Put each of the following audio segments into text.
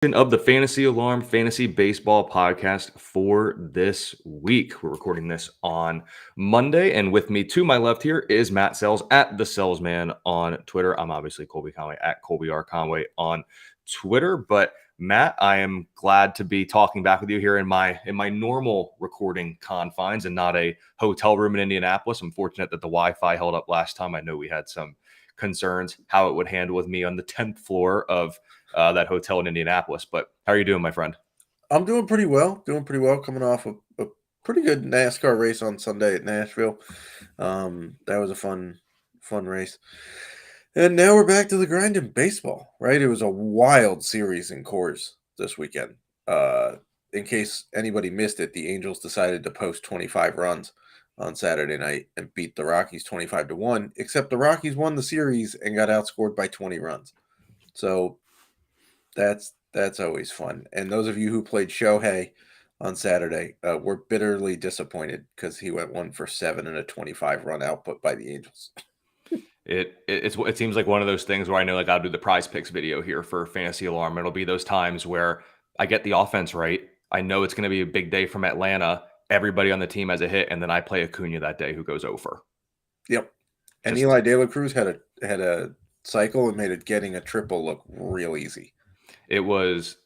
Of the Fantasy Alarm Fantasy Baseball podcast for this week. We're recording this on Monday, and with me to my left here is Matt Selz at the Selzman on Twitter. I'm obviously Colby Conway at Colby R. Conway on Twitter, but Matt, I am glad to be talking back with you here in my normal recording confines and not a hotel room in Indianapolis. I'm fortunate that the Wi-Fi held up last time. I know we had some concerns how it would handle with me on the 10th floor of that hotel in Indianapolis. But how are you doing, my friend? I'm doing pretty well. Coming off a pretty good NASCAR race on Sunday at Nashville. That was a fun race. And now we're back to the grind in baseball, right? It was a wild series in Coors this weekend. In case anybody missed it, the Angels decided to post 25 runs on Saturday night and beat the Rockies 25-1, except the Rockies won the series and got outscored by 20 runs. So that's always fun. And those of you who played Shohei on Saturday were bitterly disappointed because he went 1 for 7 and a 25 run output by the Angels. It seems like one of those things where I know like I'll do the prize picks video here for Fantasy Alarm. It'll be those times where I get the offense right. I know it's going to be a big day from Atlanta. Everybody on the team has a hit, and then I play Acuna that day who goes over. Yep. And Eli De La Cruz had a cycle and made it getting a triple look real easy. It was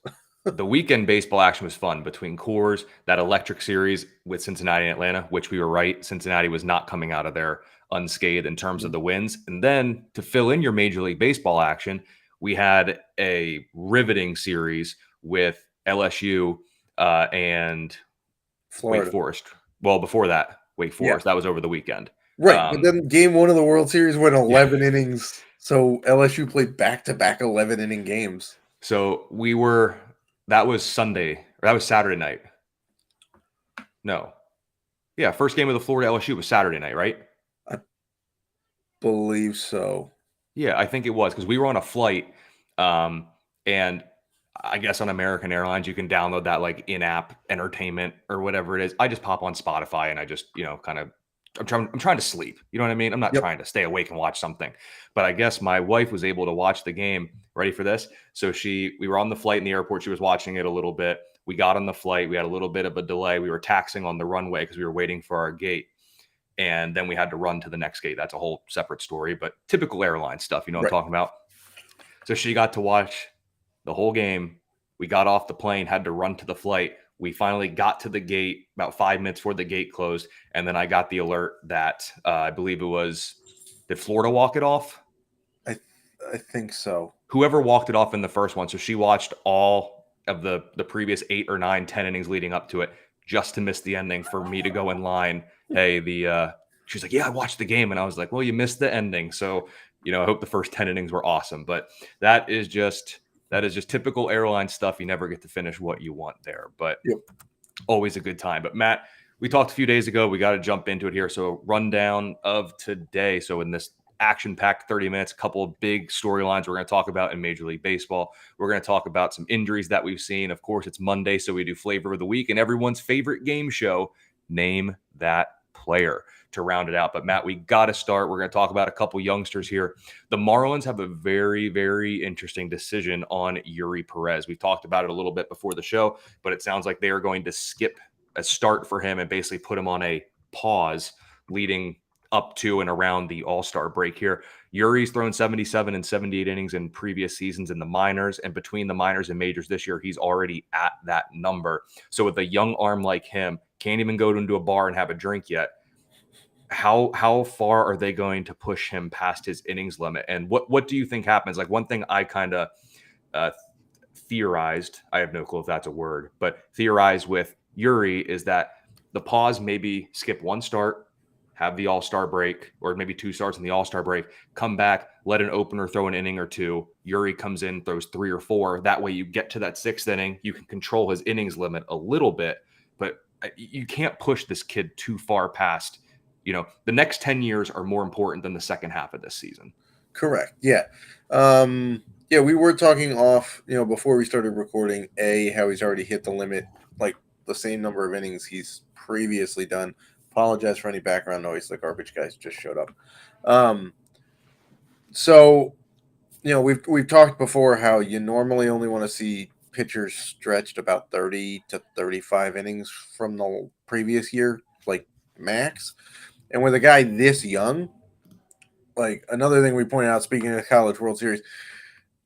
the weekend baseball action was fun between Coors, that electric series with Cincinnati and Atlanta, which we were right. Cincinnati was not coming out of there unscathed in terms of the wins. And then to fill in your Major League Baseball action, we had a riveting series with LSU and Florida. Wake Forest. Well, before that, Wake Forest. Yeah. That was over the weekend. Right. But then game 1 of the World Series went 11 innings. So LSU played back-to-back 11-inning games. So that was Sunday, or that was Saturday night. No. Yeah, first game of the Florida LSU was Saturday night, right? I believe so. Yeah, I think it was because we were on a flight, and I guess on American Airlines you can download that like in-app entertainment or whatever it is. I just pop on Spotify and I just kind of I'm trying to sleep. You know what I mean? I'm not trying to stay awake and watch something. But I guess my wife was able to watch the game. Ready for this? So we were on the flight in the airport. She was watching it a little bit. We got on the flight. We had a little bit of a delay. We were taxiing on the runway because we were waiting for our gate. And then we had to run to the next gate. That's a whole separate story, but typical airline stuff. You know what I'm talking about? So she got to watch the whole game. We got off the plane, had to run to the flight. We finally got to the gate about 5 minutes before the gate closed. And then I got the alert that I believe it was, did Florida walk it off? I think so. Whoever walked it off in the first one. So she watched all of the previous 8 or 9, 10 innings leading up to it just to miss the ending for me to go in line. Hey, she's like, yeah, I watched the game. And I was like, well, you missed the ending. So, I hope the first 10 innings were awesome. But that is just typical airline stuff. You never get to finish what you want there, but always a good time. But Matt, we talked a few days ago. We got to jump into it here. So rundown of today. So in this action-packed 30 minutes, a couple of big storylines we're going to talk about in Major League Baseball. We're going to talk about some injuries that we've seen. Of course, it's Monday, so we do flavor of the week and everyone's favorite game show, Name That Player, to round it out. But Matt, we got to start. We're going to talk about a couple youngsters here. The Marlins have a very, very interesting decision on Eury Perez. We've talked about it a little bit before the show, but it sounds like they are going to skip a start for him and basically put him on a pause leading up to and around the All-Star break here. Eury's thrown 77 and 78 innings in previous seasons in the minors, and between the minors and majors this year, he's already at that number. So with a young arm like him, can't even go into a bar and have a drink yet. How far are they going to push him past his innings limit? And what do you think happens? Like, one thing I kind of theorized, I have no clue if that's a word, but theorized with Eury is that the pause, maybe skip one start, have the All-Star break, or maybe 2 starts in the All-Star break, come back, let an opener throw an inning or 2. Eury comes in, throws 3 or 4. That way you get to that 6th inning. You can control his innings limit a little bit, but you can't push this kid too far past. The next 10 years are more important than the second half of this season. Correct. Yeah. We were talking off, before we started recording, how he's already hit the limit, like the same number of innings he's previously done. Apologize for any background noise. The garbage guys just showed up. So, we've talked before how you normally only want to see pitchers stretched about 30 to 35 innings from the previous year, like max. And with a guy this young, like another thing we pointed out, speaking of the College World Series,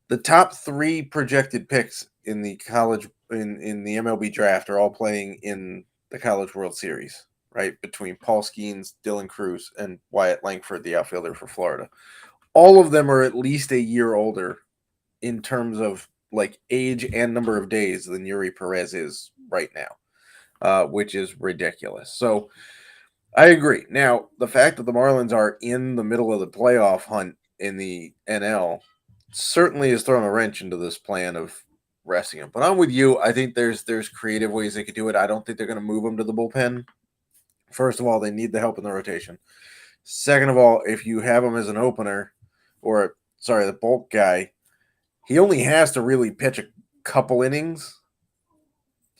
the top 3 projected picks in the college in the MLB draft are all playing in the College World Series, right? Between Paul Skeens, Dylan Cruz, and Wyatt Langford, the outfielder for Florida. All of them are at least a year older in terms of like age and number of days than Eury Perez is right now, which is ridiculous. So I agree. Now, the fact that the Marlins are in the middle of the playoff hunt in the NL certainly has thrown a wrench into this plan of resting him. But I'm with you. I think there's creative ways they could do it. I don't think they're going to move him to the bullpen. First of all, they need the help in the rotation. Second of all, if you have him as an opener or the bulk guy, he only has to really pitch a couple innings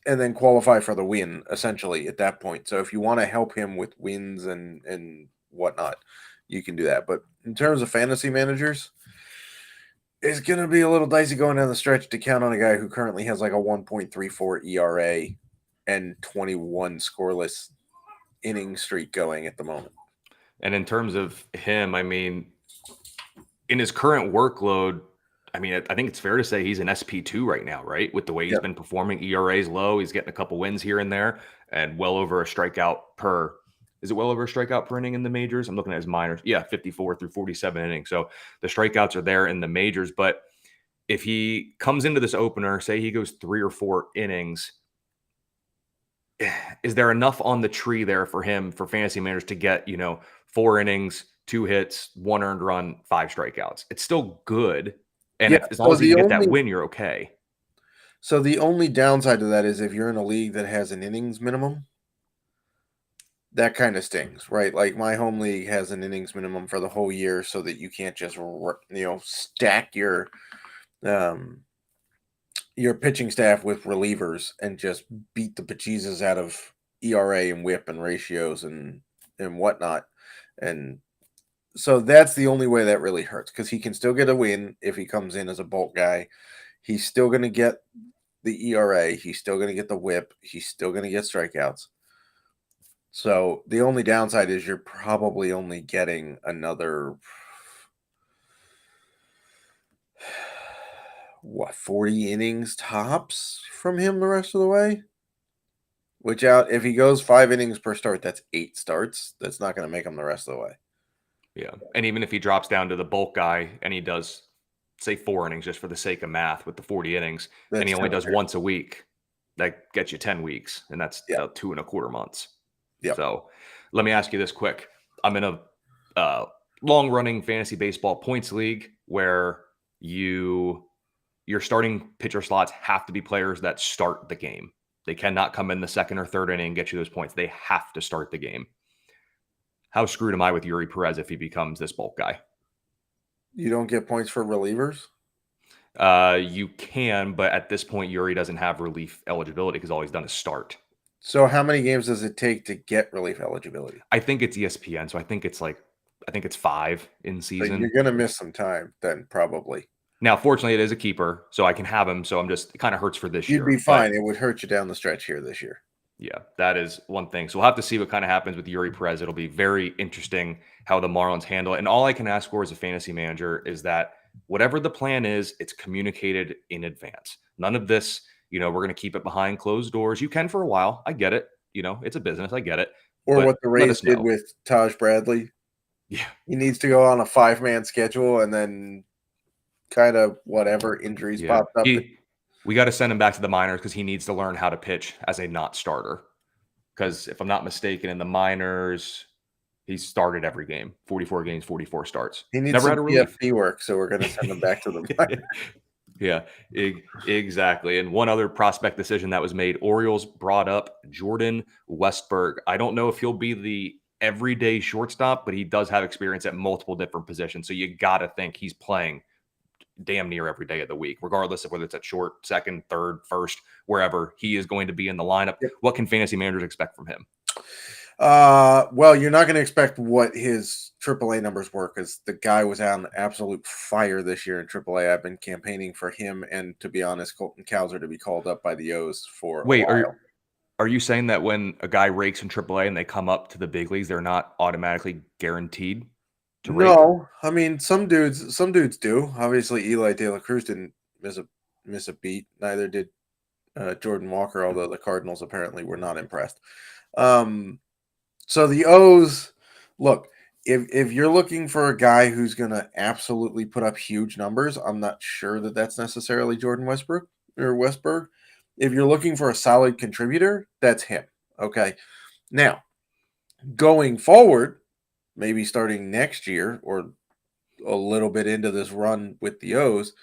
and then qualify for the win, essentially, at that point. So if you want to help him with wins and whatnot, you can do that. But in terms of fantasy managers, it's going to be a little dicey going down the stretch to count on a guy who currently has like a 1.34 ERA and 21 scoreless inning streak going at the moment. And in terms of him, I mean, in his current workload, I mean, I think it's fair to say he's an SP2 right now, right? With the way he's been performing, ERA's low, he's getting a couple wins here and there, and well over a strikeout per. Is it well over a strikeout per inning in the majors? I'm looking at his minors. Yeah, 54 through 47 innings. So the strikeouts are there in the majors. But if he comes into this opener, say he goes 3 or 4 innings, is there enough on the tree there for him, for fantasy managers, to get, 4 innings, 2 hits, 1 earned run, 5 strikeouts? It's still good. And as long as you get that win, you're okay. So the only downside to that is if you're in a league that has an innings minimum, that kind of stings, right? Like my home league has an innings minimum for the whole year so that you can't just, stack your pitching staff with relievers and just beat the bejesus out of ERA and whip and ratios and whatnot. And so that's the only way that really hurts, because he can still get a win if he comes in as a bulk guy. He's still going to get the ERA. He's still going to get the whip. He's still going to get strikeouts. So the only downside is you're probably only getting another 40 innings tops from him the rest of the way. Which if he goes 5 innings per start, that's 8 starts. That's not going to make him the rest of the way. Yeah. And even if he drops down to the bulk guy and he does, say, 4 innings just for the sake of math with the 40 innings, and he only does once a week, that gets you 10 weeks, and that's 2.25 months. Yep. So let me ask you this quick. I'm in a long-running fantasy baseball points league where your starting pitcher slots have to be players that start the game. They cannot come in the second or third inning and get you those points. They have to start the game. How screwed am I with Eury Perez if he becomes this bulk guy? You don't get points for relievers? You can, but at this point, Eury doesn't have relief eligibility because all he's done is start. So how many games does it take to get relief eligibility? I think it's ESPN, so I think it's 5 in season. So you're going to miss some time then, probably. Now, fortunately, it is a keeper, so I can have him. So it kind of hurts for this year. You'd be fine. It would hurt you down the stretch here this year. Yeah, that is one thing. So we'll have to see what kind of happens with Eury Perez. It'll be very interesting how the Marlins handle it. And all I can ask for as a fantasy manager is that whatever the plan is, it's communicated in advance. None of this, we're going to keep it behind closed doors. You can for a while. I get it. It's a business. I get it. Or what the Rays did with Taj Bradley. Yeah. He needs to go on a 5-man schedule and then kind of whatever injuries popped up. We got to send him back to the minors because he needs to learn how to pitch as a not starter. Because if I'm not mistaken, in the minors, he started every game, 44 games, 44 starts. He needs some PFP work, so we're going to send him back to the minors. Yeah, exactly. And one other prospect decision that was made, Orioles brought up Jordan Westburg. I don't know if he'll be the everyday shortstop, but he does have experience at multiple different positions. So you got to think he's playing damn near every day of the week, regardless of whether it's at short, second, third, first, wherever he is going to be in the lineup. Yep. What can fantasy managers expect from him? Well, you're not going to expect what his AAA numbers were because the guy was on absolute fire this year in AAA. I've been campaigning for him and, to be honest, Colton Cowser to be called up by the O's for a Wait, while. are you saying that when a guy rakes in AAA and they come up to the big leagues, they're not automatically guaranteed to rake? No, I mean some dudes do. Obviously, Eli De La Cruz didn't miss a beat. Neither did Jordan Walker, although the Cardinals apparently were not impressed. Um, So the O's, look, if you're looking for a guy who's going to absolutely put up huge numbers, I'm not sure that that's necessarily Jordan Westbrook or Westberg. If you're looking for a solid contributor, that's him. Okay. Now, going forward, maybe starting next year or a little bit into this run with the O's,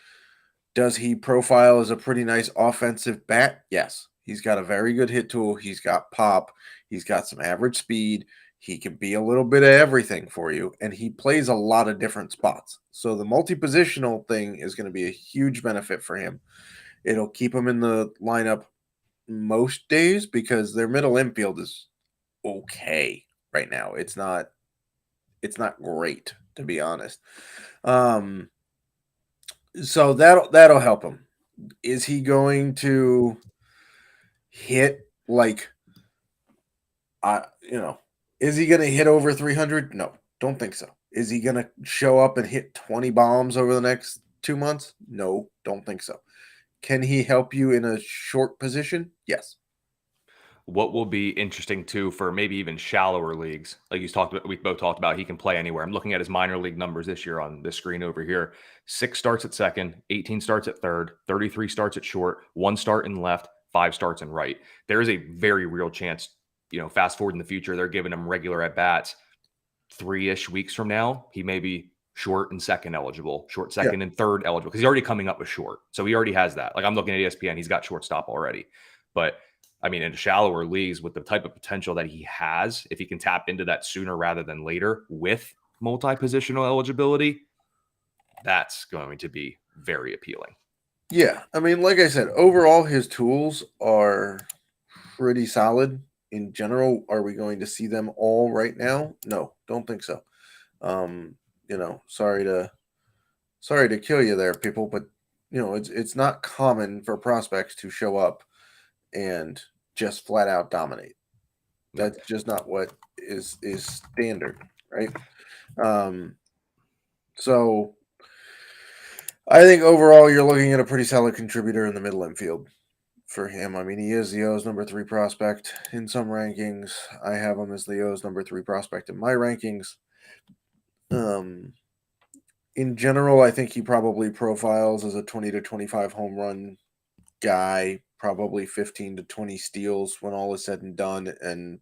does he profile as a pretty nice offensive bat? Yes. He's got a very good hit tool. He's got pop. He's got some average speed. He can be a little bit of everything for you, and he plays a lot of different spots. So the multi-positional thing is going to be a huge benefit for him. It'll keep him in the lineup most days because their middle infield is okay right now. It's not great, to be honest. So that'll help him. Is he going to hit like is he going to hit over 300? No, don't think so. Is he going to show up and hit 20 bombs over the next 2 months? No, don't think so. Can he help you in a short position? Yes. What will be interesting too for maybe even shallower leagues, like we both talked about, he can play anywhere. I'm looking at his minor league numbers this year on the screen over here. 6 starts at second, 18 starts at third, 33 starts at short, 1 start in left, 5 starts in right. There is a very real chance, fast forward in the future, they're giving him regular at bats. 3-ish weeks from now, he may be short and second eligible, short second and third eligible, because he's already coming up with short. So he already has that. Like I'm looking at ESPN, he's got shortstop already. But I mean, in shallower leagues with the type of potential that he has, if he can tap into that sooner rather than later with multi-positional eligibility, that's going to be very appealing. Yeah. I mean, like I said, overall, his tools are pretty solid. In general, are we going to see them all right now? No, don't think so. Sorry to kill you there, people, but it's not common for prospects to show up and just flat out dominate. That's just not what is standard, right? So I think overall you're looking at a pretty solid contributor in the middle infield for him. I mean, he is the O's number 3 prospect in some rankings. I have him as the O's number 3 prospect in my rankings. In general, I think he probably profiles as a 20 to 25 home run guy, probably 15 to 20 steals when all is said and done, and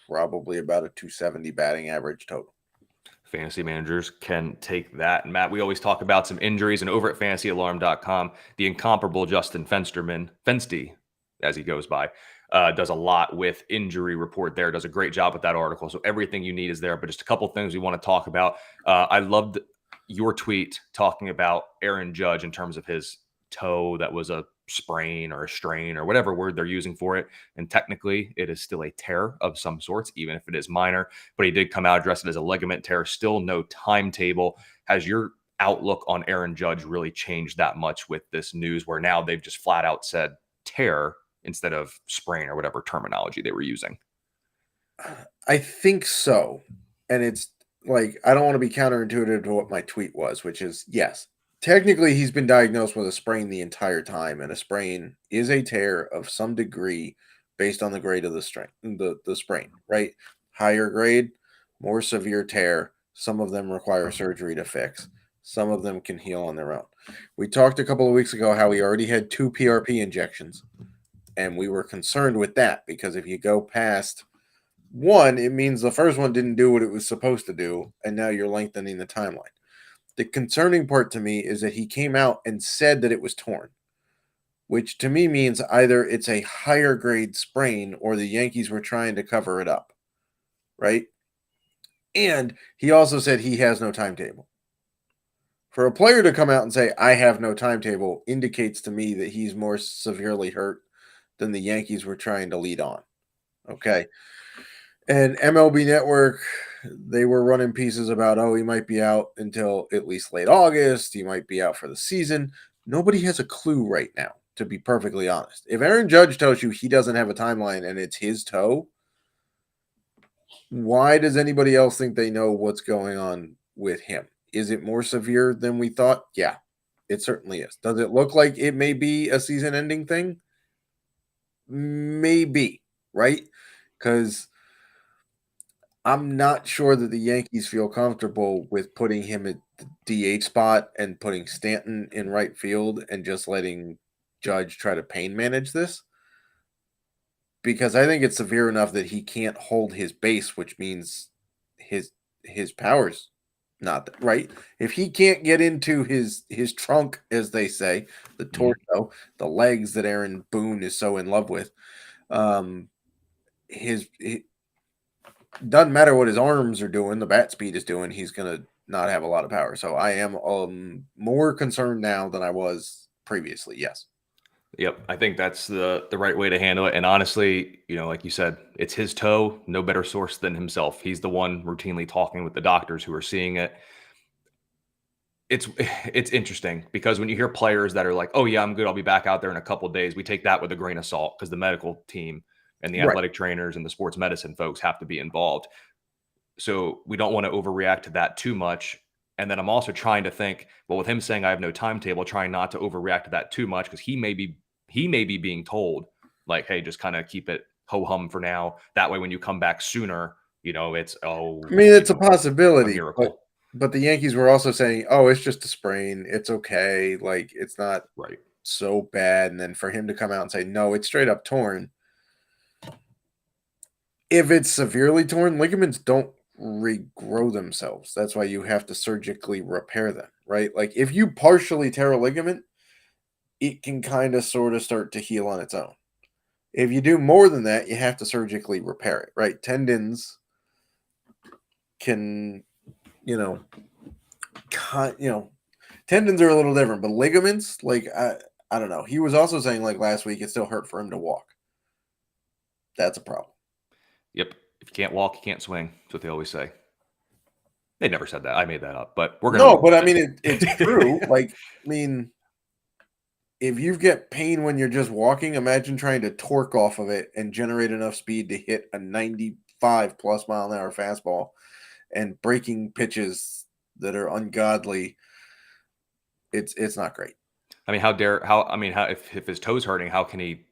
probably about a 270 batting average total. Fantasy managers can take that. And Matt, we always talk about some injuries, and over at fantasyalarm.com, the incomparable Justin Fensty, as he goes by, does a lot with injury report there, does a great job with that article. So everything you need is there. But just a couple things we want to talk about. I loved your tweet talking about Aaron Judge in terms of his toe that was a sprain or a strain or whatever word they're using for it. And technically, it is still a tear of some sorts, even if it is minor. But he did come out, address it as a ligament tear. Still no timetable. Has your outlook on Aaron Judge really changed that much with this news where now they've just flat out said tear instead of sprain or whatever terminology they were using? I think so. And it's like, I don't want to be counterintuitive to what my tweet was, which is yes, technically he's been diagnosed with a sprain the entire time, and a sprain is a tear of some degree based on the grade of the sprain, right? Higher grade, more severe tear. Some of them require surgery to fix. Some of them can heal on their own. We talked a couple of weeks ago how he already had 2 PRP injections, and we were concerned with that because if you go past one, it means the first one didn't do what it was supposed to do, and now you're lengthening the timeline. The concerning part to me is that he came out and said that it was torn, which to me means either it's a higher grade sprain or the Yankees were trying to cover it up, right? And he also said he has no timetable. For a player to come out and say, I have no timetable, indicates to me that he's more severely hurt than the Yankees were trying to lead on. Okay. And MLB Network, they were running pieces about, oh, he might be out until at least late August. He might be out for the season. Nobody has a clue right now, to be perfectly honest. If Aaron Judge tells you he doesn't have a timeline and it's his toe, why does anybody else think they know what's going on with him? Is it more severe than we thought? Yeah, it certainly is. Does it look like it may be a season ending thing? Maybe, right? Because I'm not sure that the Yankees feel comfortable with putting him at the DH spot and putting Stanton in right field and just letting Judge try to pain manage this. Because I think it's severe enough that he can't hold his base, which means his powers not right. If he can't get into his trunk, as they say, the torso, the legs that Aaron Boone is so in love with, it doesn't matter what his arms are doing, the bat speed is doing, he's gonna not have a lot of power. So I am more concerned now than I was previously. Yes. Yep, I think that's the right way to handle it. And honestly, like you said, it's his toe. No better source than himself. He's the one routinely talking with the doctors who are seeing it. It's interesting because when you hear players that are like, "Oh yeah, I'm good. I'll be back out there in a couple of days," we take that with a grain of salt because the medical team and the Right. athletic trainers and the sports medicine folks have to be involved. So we don't want to overreact to that too much. And then I'm also trying to think, well, with him saying I have no timetable, trying not to overreact to that too much because he may be being told like, hey, just kind of keep it ho hum for now. That way, when you come back sooner, it's I mean, it's a a possibility, miracle, but the Yankees were also saying, "Oh, it's just a sprain. It's okay. Like it's not right? so bad." And then for him to come out and say, "No, it's straight up torn." If it's severely torn, ligaments don't regrow themselves. That's why you have to surgically repair them, right? Like if you partially tear a ligament, it can kind of sort of start to heal on its own. If you do more than that, you have to surgically repair it, right? Tendons can, you know, tendons are a little different, but ligaments, like I don't know. He was also saying like last week it still hurt for him to walk. That's a problem. Yep. If you can't walk, you can't swing. That's what they always say. They never said that. I made that up, but we're gonna No, roll but I with mean it. it's true. Like, I mean, if you get pain when you're just walking, imagine trying to torque off of it and generate enough speed to hit a 95 plus mile an hour fastball and breaking pitches that are ungodly. It's not great. I mean, if his toes hurting, how can he,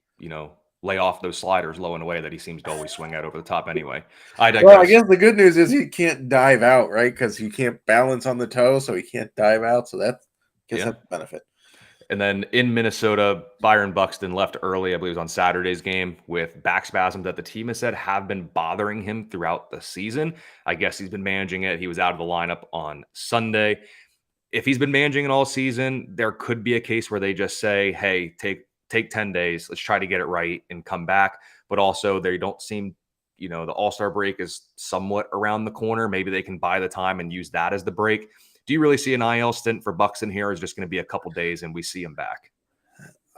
lay off those sliders low and away that he seems to always swing at over the top anyway? I Well, I digress. guess the good news is he can't dive out, right? Because he can't balance on the toe, so he can't dive out. So that's Yeah. a benefit. And then in Minnesota, Byron Buxton left early, I believe it was on Saturday's game, with back spasms that the team has said have been bothering him throughout the season. I guess he's been managing it. He was out of the lineup on Sunday. If he's been managing it all season, there could be a case where they just say, hey, take 10 days. Let's try to get it right and come back. But also they don't seem, the All-Star break is somewhat around the corner. Maybe they can buy the time and use that as the break. Do you really see an IL stint for Buxton here? Or is it just going to be a couple days and we see him back?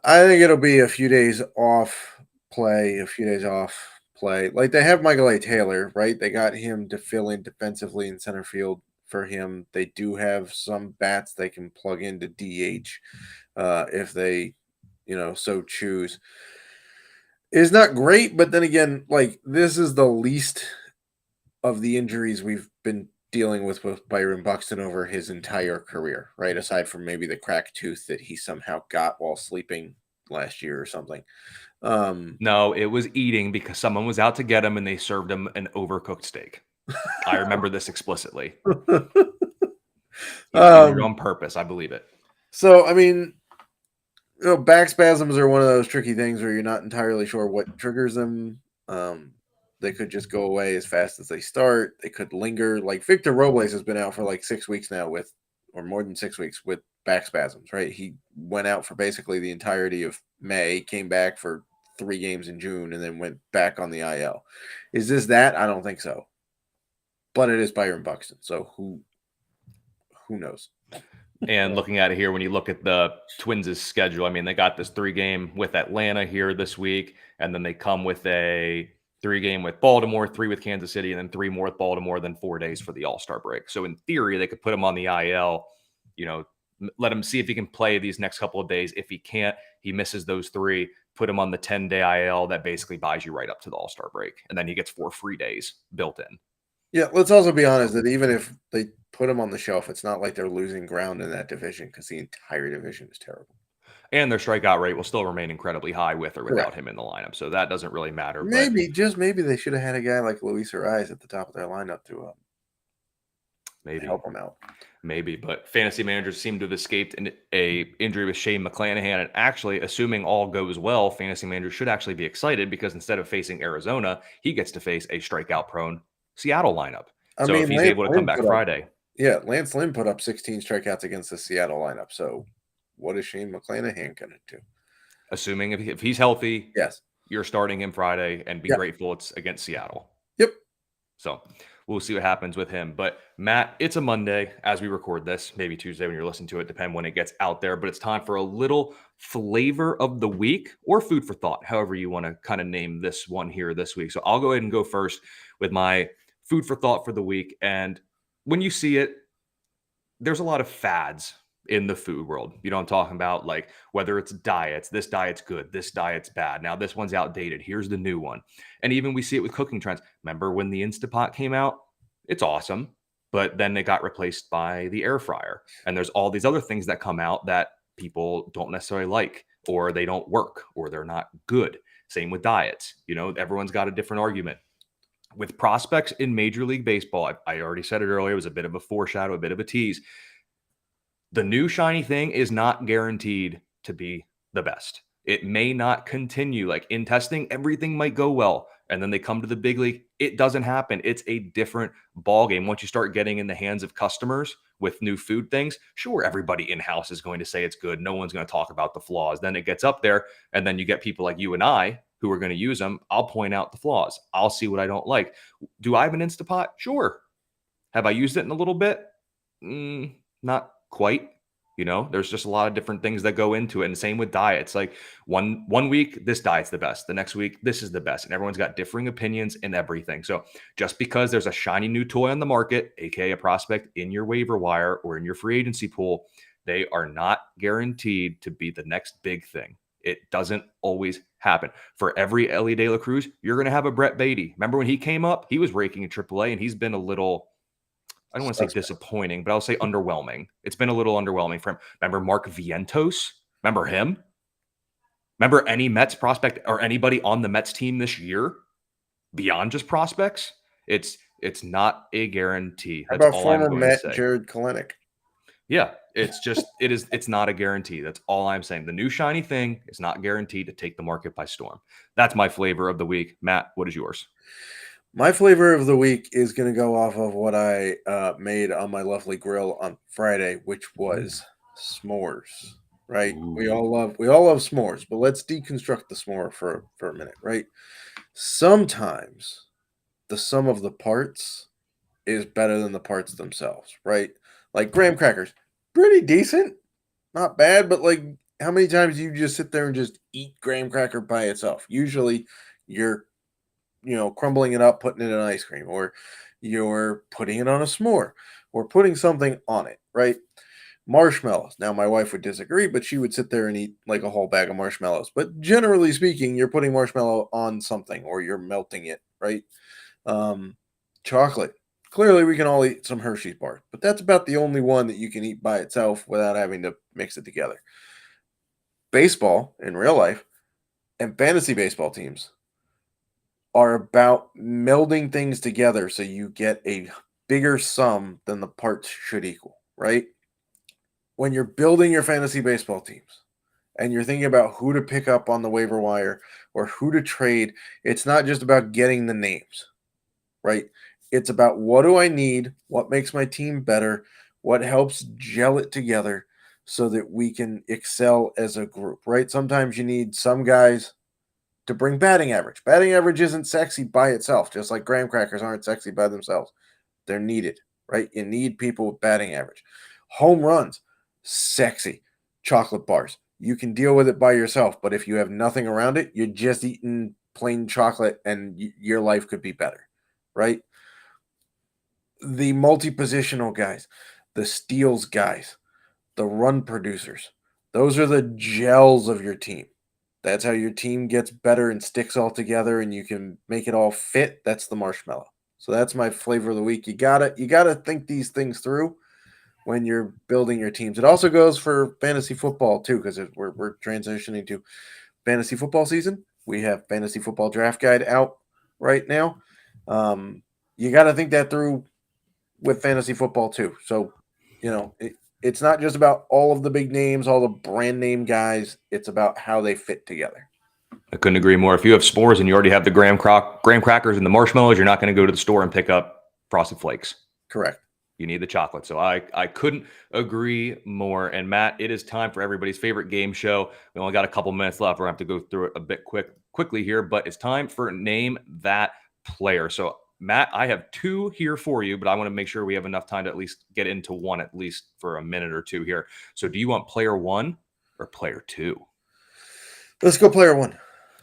I think it'll be a few days off play, a few days off play. Like they have Michael A. Taylor, right? They got him to fill in defensively in center field for him. They do have some bats they can plug into DH if they, so choose. It's not great, but then again, like this is the least of the injuries we've been dealing with Byron Buxton over his entire career, right? Aside from maybe the cracked tooth that he somehow got while sleeping last year or something. No, it was eating because someone was out to get him and they served him an overcooked steak. I remember this explicitly. He was injured on purpose. I believe it. So, I mean, back spasms are one of those tricky things where you're not entirely sure what triggers them. They could just go away as fast as they start. They could linger. Like Victor Robles has been out for like 6 weeks now or more than 6 weeks with back spasms, right? He went out for basically the entirety of May, came back for 3 games in June, and then went back on the IL. Is this that? I don't think so. But it is Byron Buxton, so who knows? And looking at it here, when you look at the Twins' schedule, I mean, they got this 3-game with Atlanta here this week, and then they come with a 3-game with Baltimore, 3 with Kansas City, and then 3 more with Baltimore, then 4 days for the All-Star break. So in theory, they could put him on the IL, let him see if he can play these next couple of days. If he can't, he misses those 3, put him on the 10-day IL. That basically buys you right up to the All-Star break. And then he gets 4 free days built in. Yeah, let's also be honest that even if they put him on the shelf, it's not like they're losing ground in that division because the entire division is terrible. And their strikeout rate will still remain incredibly high with or without him in the lineup. So that doesn't really matter. Maybe, just maybe they should have had a guy like Luis Ariz at the top of their lineup to help him out. Maybe, but fantasy managers seem to have escaped a injury with Shane McClanahan. And actually, assuming all goes well, fantasy managers should actually be excited because instead of facing Arizona, he gets to face a strikeout-prone Seattle lineup. If he's able to come back Friday. Lance Lynn put up 16 strikeouts against the Seattle lineup. So what is Shane McClanahan going to do? Assuming if he's healthy, yes, you're starting him Friday and be grateful it's against Seattle. Yep. So we'll see what happens with him. But Matt, it's a Monday as we record this, maybe Tuesday when you're listening to it, depending when it gets out there. But it's time for a little flavor of the week or food for thought, however you want to kind of name this one here this week. So I'll go ahead and go first with my food for thought for the week. And when you see it, there's a lot of fads in the food world. You know what I'm talking about? Like whether it's diets, this diet's good, this diet's bad. Now this one's outdated. Here's the new one. And even we see it with cooking trends. Remember when the Instapot came out? It's awesome, but then it got replaced by the air fryer. And there's all these other things that come out that people don't necessarily like, or they don't work, or they're not good. Same with diets. Everyone's got a different argument. With prospects in Major League Baseball, I already said it earlier, it was a bit of a foreshadow, a bit of a tease. The new shiny thing is not guaranteed to be the best. It may not continue. Like in testing, everything might go well. And then they come to the big league. It doesn't happen. It's a different ballgame. Once you start getting in the hands of customers with new food things, sure, everybody in-house is going to say it's good. No one's going to talk about the flaws. Then it gets up there, and then you get people like you and I who are going to use them. I'll point out the flaws. I'll see what I don't like. Do I have an Instapot? Sure. Have I used it in a little bit? Not quite. There's just a lot of different things that go into it. And same with diets. Like one week, this diet's the best. The next week, this is the best. And everyone's got differing opinions and everything. So just because there's a shiny new toy on the market, aka a prospect in your waiver wire or in your free agency pool, they are not guaranteed to be the next big thing. It doesn't always happen. For every Ellie De La Cruz, you're going to have a Brett Beatty. Remember when he came up? He was raking in AAA, and he's been a little, I don't want to say disappointing, but I'll say underwhelming. It's been a little underwhelming for him. Remember Mark Vientos? Remember him? Remember any Mets prospect or anybody on the Mets team this year beyond just prospects? It's not a guarantee. That's all I'm going to say. Jared Kalenic? Yeah, it's not a guarantee. That's all I'm saying. The new shiny thing is not guaranteed to take the market by storm. That's my flavor of the week. Matt, what is yours? My flavor of the week is going to go off of what I made on my lovely grill on Friday, which was s'mores. Right? Ooh. We all love s'mores, but let's deconstruct the s'more for a minute. Right? Sometimes the sum of the parts is better than the parts themselves. Right? Like graham crackers, pretty decent, not bad, but like how many times do you just sit there and just eat graham cracker by itself? Usually, you're crumbling it up, putting it in ice cream, or you're putting it on a s'more, or putting something on it, right? Marshmallows. Now, my wife would disagree, but she would sit there and eat like a whole bag of marshmallows. But generally speaking, you're putting marshmallow on something, or you're melting it, right? Chocolate. Clearly, we can all eat some Hershey's bars, but that's about the only one that you can eat by itself without having to mix it together. Baseball, in real life, and fantasy baseball teams are about melding things together so you get a bigger sum than the parts should equal, right? When you're building your fantasy baseball teams and you're thinking about who to pick up on the waiver wire or who to trade, it's not just about getting the names, right? It's about what do I need, what makes my team better, what helps gel it together so that we can excel as a group, right? Sometimes you need some guys to bring batting average. Batting average isn't sexy by itself, just like graham crackers aren't sexy by themselves. They're needed, right? You need people with batting average. Home runs, sexy. Chocolate bars, you can deal with it by yourself, but if you have nothing around it, you're just eating plain chocolate and your life could be better, right? The multi-positional guys, the steals guys, the run producers, those are the gels of your team. That's how your team gets better and sticks all together and you can make it all fit. That's the marshmallow. So that's my flavor of the week. You gotta think these things through when you're building your teams. It also goes for fantasy football too, because we're transitioning to fantasy football season. We have fantasy football draft guide out right now. You got to think that through with fantasy football too. So, it's not just about all of the big names, all the brand name guys. It's about how they fit together. I couldn't agree more. If you have s'mores and you already have the graham crackers and the marshmallows, you're not going to go to the store and pick up Frosted Flakes. Correct. You need the chocolate. So I couldn't agree more. And Matt, it is time for everybody's favorite game show. We only got a couple minutes left. We're going to have to go through it a bit quickly here, but it's time for Name That Player. So Matt, I have two here for you, but I want to make sure we have enough time to at least get into one, at least for a minute or two here. So do you want player one or player two? Let's go player one.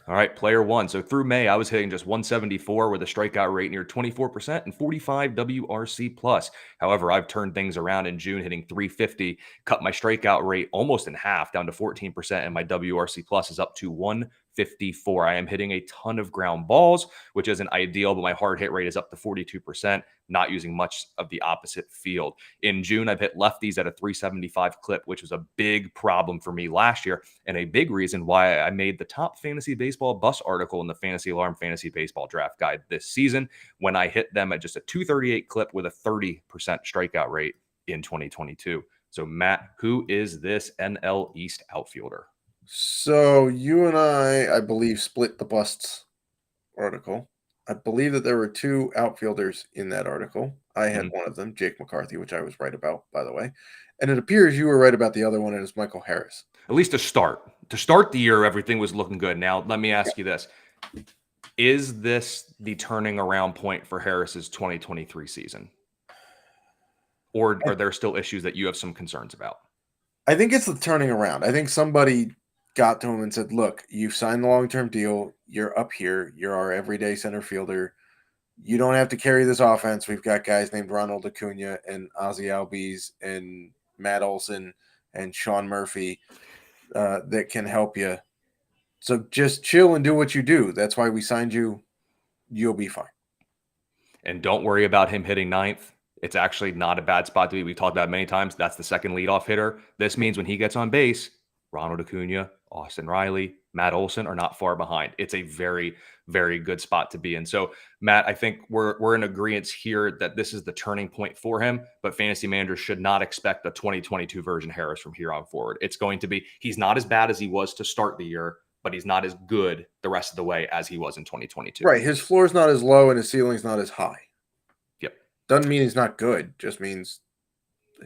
All right, player one. So through May, I was hitting just 174 with a strikeout rate near 24% and 45 WRC plus. However, I've turned things around in June, hitting 350, cut my strikeout rate almost in half down to 14%, and my WRC plus is up to 154. I am hitting a ton of ground balls, which isn't ideal, but my hard hit rate is up to 42%, not using much of the opposite field. In June, I've hit lefties at a 375 clip, which was a big problem for me last year, and a big reason why I made the top fantasy baseball bus article in the Fantasy Alarm Fantasy Baseball Draft Guide this season when I hit them at just a 238 clip with a 30% strikeout rate in 2022. So, Matt, who is this NL East outfielder? So you and I believe, split the busts article. I believe that there were two outfielders in that article. I had one of them, Jake McCarthy, which I was right about, by the way. And it appears you were right about the other one, and it's Michael Harris. At least to start. To start the year, everything was looking good. Now, let me ask you this. Is this the turning around point for Harris's 2023 season? Or are there still issues that you have some concerns about? I think it's the turning around. I think somebody got to him and said, look, you've signed the long-term deal. You're up here. You're our everyday center fielder. You don't have to carry this offense. We've got guys named Ronald Acuna and Ozzie Albies and Matt Olson and Sean Murphy that can help you. So just chill and do what you do. That's why we signed you. You'll be fine. And don't worry about him hitting ninth. It's actually not a bad spot to be. We've talked about it many times. That's the second leadoff hitter. This means when he gets on base, Ronald Acuna, Austin Riley, Matt Olson are not far behind. It's a very, very good spot to be in. So, Matt, I think we're in agreement here that this is the turning point for him, but fantasy managers should not expect a 2022 version Harris from here on forward. It's going to be, he's not as bad as he was to start the year, but he's not as good the rest of the way as he was in 2022. Right. His floor is not as low and his ceiling's not as high. Yep. Doesn't mean he's not good. Just means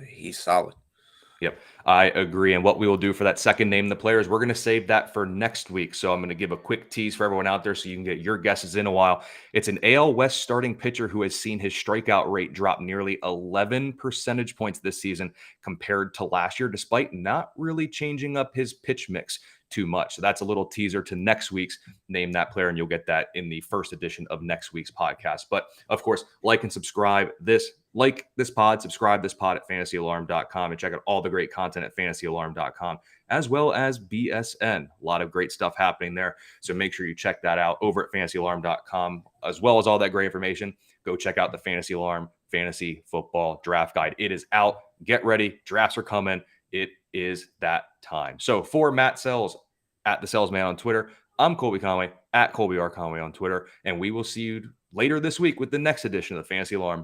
he's solid. Yep, I agree. And what we will do for that second Name the Player is we're going to save that for next week. So I'm going to give a quick tease for everyone out there so you can get your guesses in a while. It's an AL West starting pitcher who has seen his strikeout rate drop nearly 11 percentage points this season compared to last year, despite not really changing up his pitch mix too much. So that's a little teaser to next week's Name That Player, and you'll get that in the first edition of next week's podcast. But of course, like and subscribe this pod, subscribe this pod at fantasyalarm.com, and check out all the great content at fantasyalarm.com, as well as BSN. A lot of great stuff happening there. So make sure you check that out over at fantasyalarm.com, as well as all that great information. Go check out the Fantasy Alarm Fantasy Football Draft Guide. It is out. Get ready. Drafts are coming. It is that time. So for Matt Selz, at the Salesman on Twitter, I'm Colby Conway, at Colby R. Conway on Twitter, and we will see you later this week with the next edition of the Fantasy Alarm